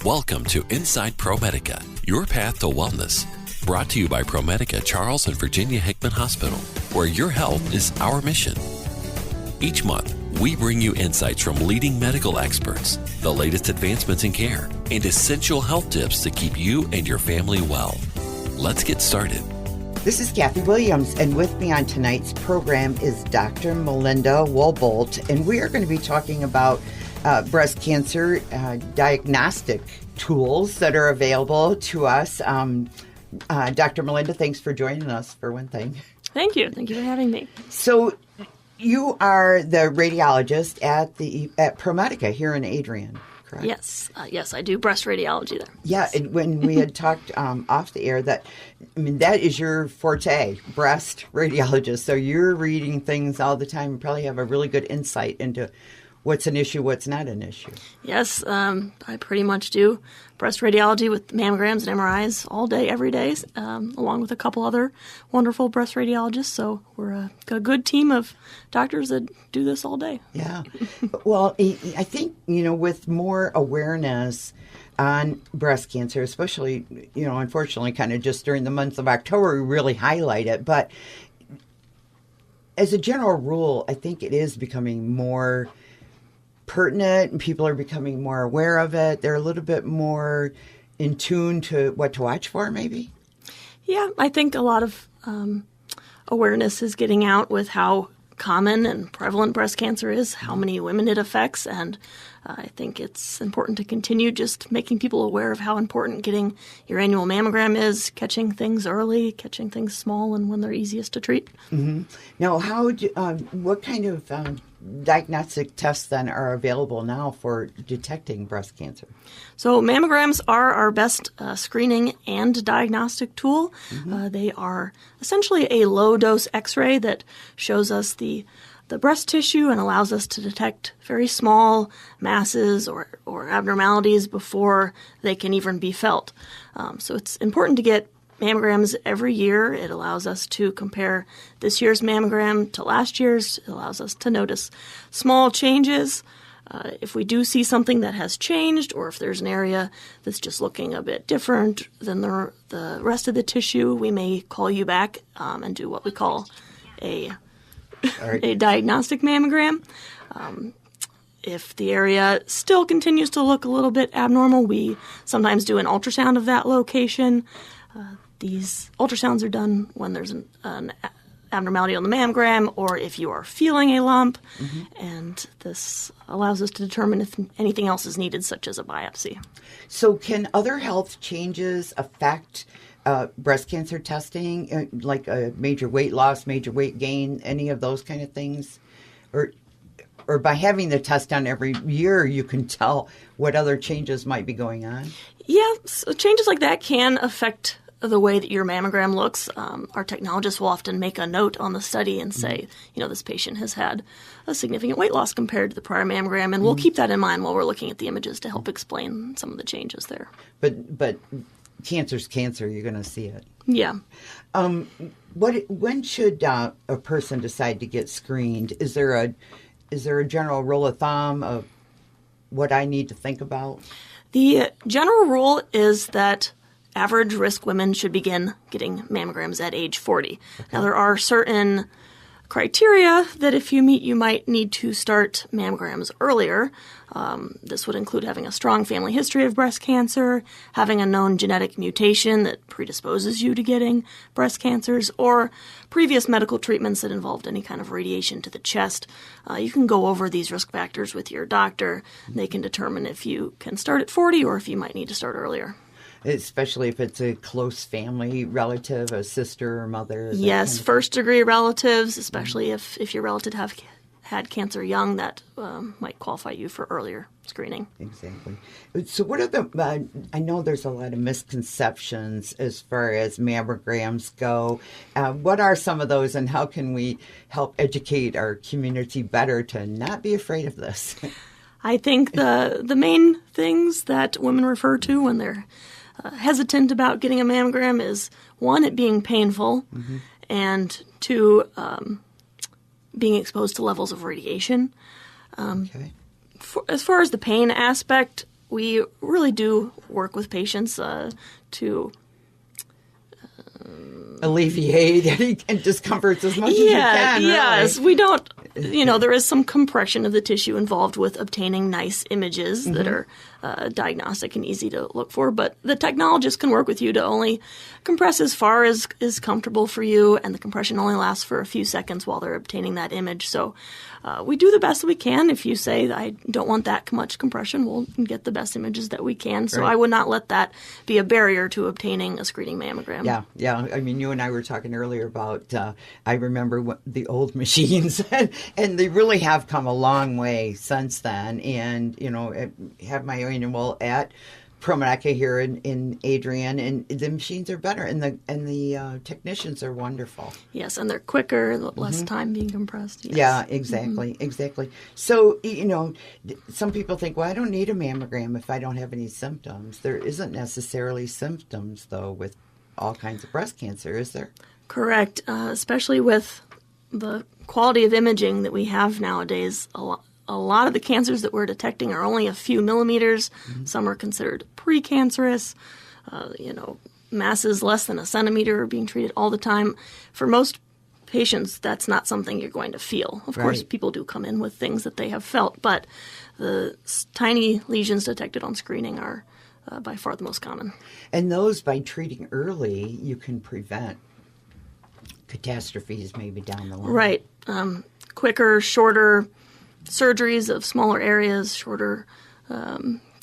Welcome to Inside ProMedica, your path to wellness. Brought to you by ProMedica Charles and Virginia Hickman Hospital, where your health is our mission. Each month, we bring you insights from leading medical experts, the latest advancements in care, and essential health tips to keep you and your family well. Let's get started. This is Kathy Williams, and with me on tonight's program is Dr. Melinda Wohlbold, and we are going to be talking about breast cancer diagnostic tools that are available to us. Dr. Melinda, thanks for joining us, for one thing. Thank you. Thank you for having me. So you are the radiologist at ProMedica here in Adrian, correct? Yes. Yes, I do breast radiology there. Yeah, and when we had talked off the air, that is your forte, breast radiologist. So you're reading things all the time. You probably have a really good insight into what's an issue, what's not an issue. Yes, I pretty much do breast radiology with mammograms and MRIs all day, every day, along with a couple other wonderful breast radiologists. So we're a good team of doctors that do this all day. Yeah. Well, I think, with more awareness on breast cancer, especially, unfortunately, kind of just during the month of October, we really highlight it. But as a general rule, I think it is becoming more pertinent, and people are becoming more aware of it. They're a little bit more in tune to what to watch for, maybe? Yeah, I think a lot of awareness is getting out with how common and prevalent breast cancer is, how many women it affects, and I think it's important to continue just making people aware of how important getting your annual mammogram is, catching things early, catching things small, and when they're easiest to treat. Mm-hmm. Now, what kind of diagnostic tests then are available now for detecting breast cancer? So mammograms are our best screening and diagnostic tool. Mm-hmm. They are essentially a low-dose X-ray that shows us the breast tissue and allows us to detect very small masses or abnormalities before they can even be felt. So it's important to get mammograms every year. It allows us to compare this year's mammogram to last year's. It allows us to notice small changes. If we do see something that has changed, or if there's an area that's just looking a bit different than the rest of the tissue, we may call you back and do what we call a diagnostic mammogram. If the area still continues to look a little bit abnormal, we sometimes do an ultrasound of that location. These ultrasounds are done when there's an abnormality on the mammogram or if you are feeling a lump, mm-hmm. and this allows us to determine if anything else is needed, such as a biopsy. So can other health changes affect breast cancer testing, like a major weight loss, major weight gain, any of those kind of things? Or by having the test done every year, you can tell what other changes might be going on? Yeah, so changes like that can affect the way that your mammogram looks. Our technologists will often make a note on the study and say, this patient has had a significant weight loss compared to the prior mammogram, and we'll keep that in mind while we're looking at the images to help explain some of the changes there. But cancer's cancer, you're going to see it. Yeah. When should a person decide to get screened? Is there a general rule of thumb of what I need to think about? The general rule is that average risk women should begin getting mammograms at age 40. Okay. Now, there are certain criteria that if you meet, you might need to start mammograms earlier. This would include having a strong family history of breast cancer, having a known genetic mutation that predisposes you to getting breast cancers, or previous medical treatments that involved any kind of radiation to the chest. You can go over these risk factors with your doctor. They can determine if you can start at 40 or if you might need to start earlier. Especially if it's a close family relative, a sister or mother. Yes, kind of first-degree relatives, especially if your relative have had cancer young, that might qualify you for earlier screening. Exactly. So what are I know there's a lot of misconceptions as far as mammograms go. What are some of those, and how can we help educate our community better to not be afraid of this? I think the main things that women refer to when they're hesitant about getting a mammogram is, one, it being painful, mm-hmm. and two, being exposed to levels of radiation. Okay. As far as the pain aspect, we really do work with patients to alleviate any discomforts as much as you can. Really. Yes, we don't. There is some compression of the tissue involved with obtaining nice images that are diagnostic and easy to look for, but the technologist can work with you to only compress as far as is comfortable for you, and the compression only lasts for a few seconds while they're obtaining that image. So we do the best we can. If you say, I don't want that much compression, we'll get the best images that we can. So I would not let that be a barrier to obtaining a screening mammogram. Yeah. I mean, you and I were talking earlier about, I remember the old machines, and they really have come a long way since then. And, I have my annual at ProMedica here in Adrian, and the machines are better, and the technicians are wonderful. Yes, and they're quicker, less time being compressed. Yes. Yeah, exactly. So, some people think, well, I don't need a mammogram if I don't have any symptoms. There isn't necessarily symptoms, though, with all kinds of breast cancer, is there? Correct, especially with the quality of imaging that we have nowadays. A lot of the cancers that we're detecting are only a few millimeters. Some are considered precancerous. Masses less than a centimeter are being treated all the time. For most patients, that's not something you're going to feel. Of course, people do come in with things that they have felt, but the tiny lesions detected on screening are by far the most common. And those, by treating early, you can prevent catastrophes maybe down the line. Right. Quicker, shorter surgeries of smaller areas, shorter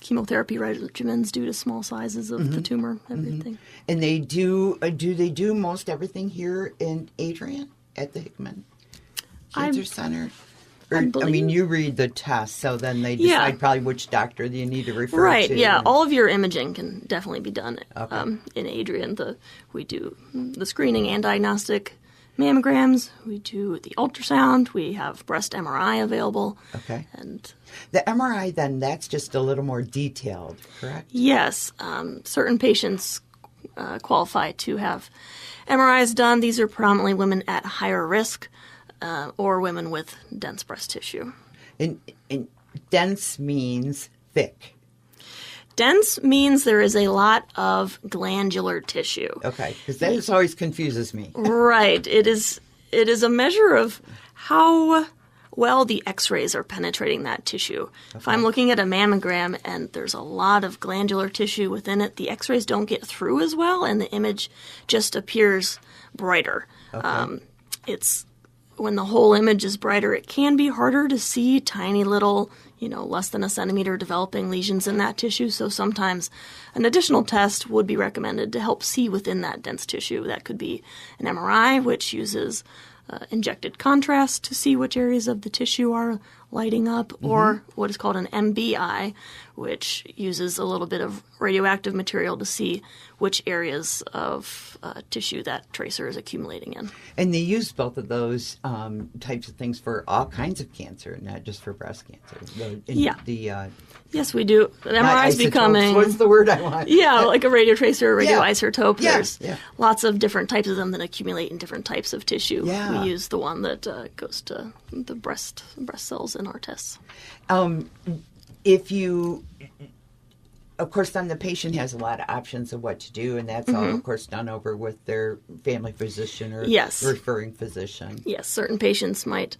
chemotherapy regimens due to small sizes of the tumor, everything. And they do they do most everything here in Adrian at the Hickman Cancer Center? I mean, you read the test, so then they decide probably which doctor you need to refer to. Right, yeah. All of your imaging can definitely be done in Adrian. We do the screening and diagnostic mammograms. We do the ultrasound. We have breast MRI available. Okay. And the MRI, then, that's just a little more detailed, correct? Yes. Certain patients qualify to have MRIs done. These are predominantly women at higher risk or women with dense breast tissue. And dense means thick. Dense means there is a lot of glandular tissue. Okay, because that always confuses me. Right. It is a measure of how well the x-rays are penetrating that tissue. Okay. If I'm looking at a mammogram and there's a lot of glandular tissue within it, the x-rays don't get through as well, and the image just appears brighter. Okay. When the whole image is brighter, it can be harder to see tiny little, less than a centimeter developing lesions in that tissue. So sometimes an additional test would be recommended to help see within that dense tissue. That could be an MRI, which uses injected contrast to see which areas of the tissue are lighting up, or what is called an MBI, which uses a little bit of radioactive material to see which areas of tissue that tracer is accumulating in. And they use both of those types of things for all kinds of cancer, not just for breast cancer. Yes, we do. The MRI is becoming... What's the word I want? Yeah, like a radiotracer or radioisotope. Yeah. There's lots of different types of them that accumulate in different types of tissue. Yeah. We use the one that goes to the breast cells in our tests. Of course, then the patient has a lot of options of what to do, and that's all, of course, done over with their family physician or referring physician. Yes, certain patients might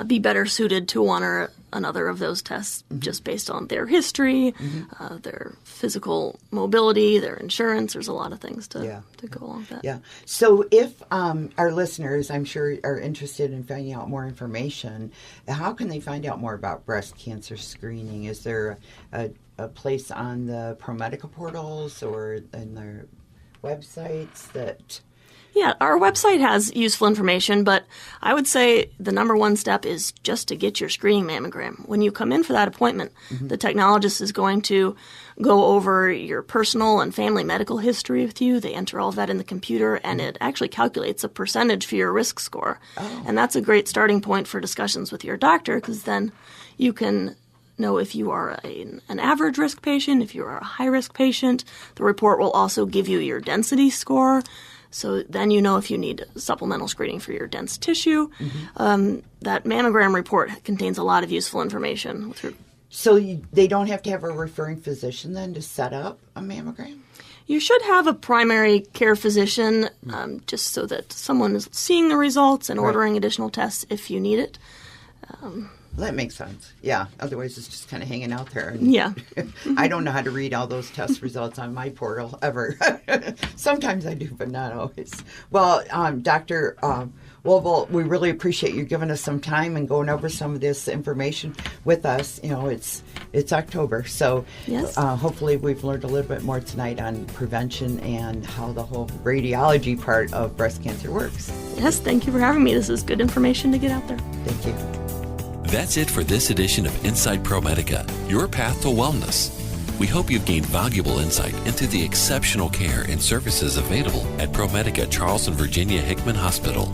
be better suited to one or another of those tests just based on their history, their physical mobility, their insurance. There's a lot of things to go along with that. Yeah. So if our listeners, I'm sure, are interested in finding out more information, how can they find out more about breast cancer screening? Is there a place on the ProMedica portals or in their websites that... Yeah, our website has useful information, but I would say the number one step is just to get your screening mammogram. When you come in for that appointment, the technologist is going to go over your personal and family medical history with you. They enter all of that in the computer, and it actually calculates a percentage for your risk score. Oh. And that's a great starting point for discussions with your doctor, because then you can know if you are an average risk patient, if you are a high risk patient. The report will also give you your density score. So then you know if you need supplemental screening for your dense tissue. That mammogram report contains a lot of useful information. So they don't have to have a referring physician then to set up a mammogram? You should have a primary care physician just so that someone is seeing the results and ordering additional tests if you need it. That makes sense. Yeah. Otherwise, it's just kind of hanging out there. And Yeah. I don't know how to read all those test results on my portal ever. Sometimes I do, but not always. Well, Dr. Woboldt, we really appreciate you giving us some time and going over some of this information with us. You know, it's October, so Yes. Hopefully we've learned a little bit more tonight on prevention and how the whole radiology part of breast cancer works. Yes, thank you for having me. This is good information to get out there. Thank you. That's it for this edition of Inside ProMedica, your path to wellness. We hope you've gained valuable insight into the exceptional care and services available at ProMedica Charleston, Virginia Hickman Hospital.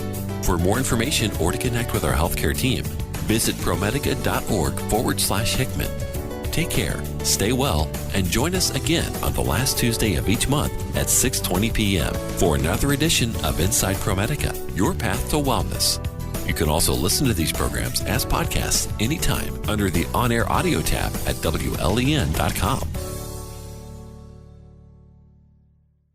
For more information or to connect with our healthcare team, visit promedica.org/Hickman. Take care, stay well, and join us again on the last Tuesday of each month at 6:20 p.m. for another edition of Inside ProMedica, your path to wellness. You can also listen to these programs as podcasts anytime under the On-Air Audio tab at WLEN.com.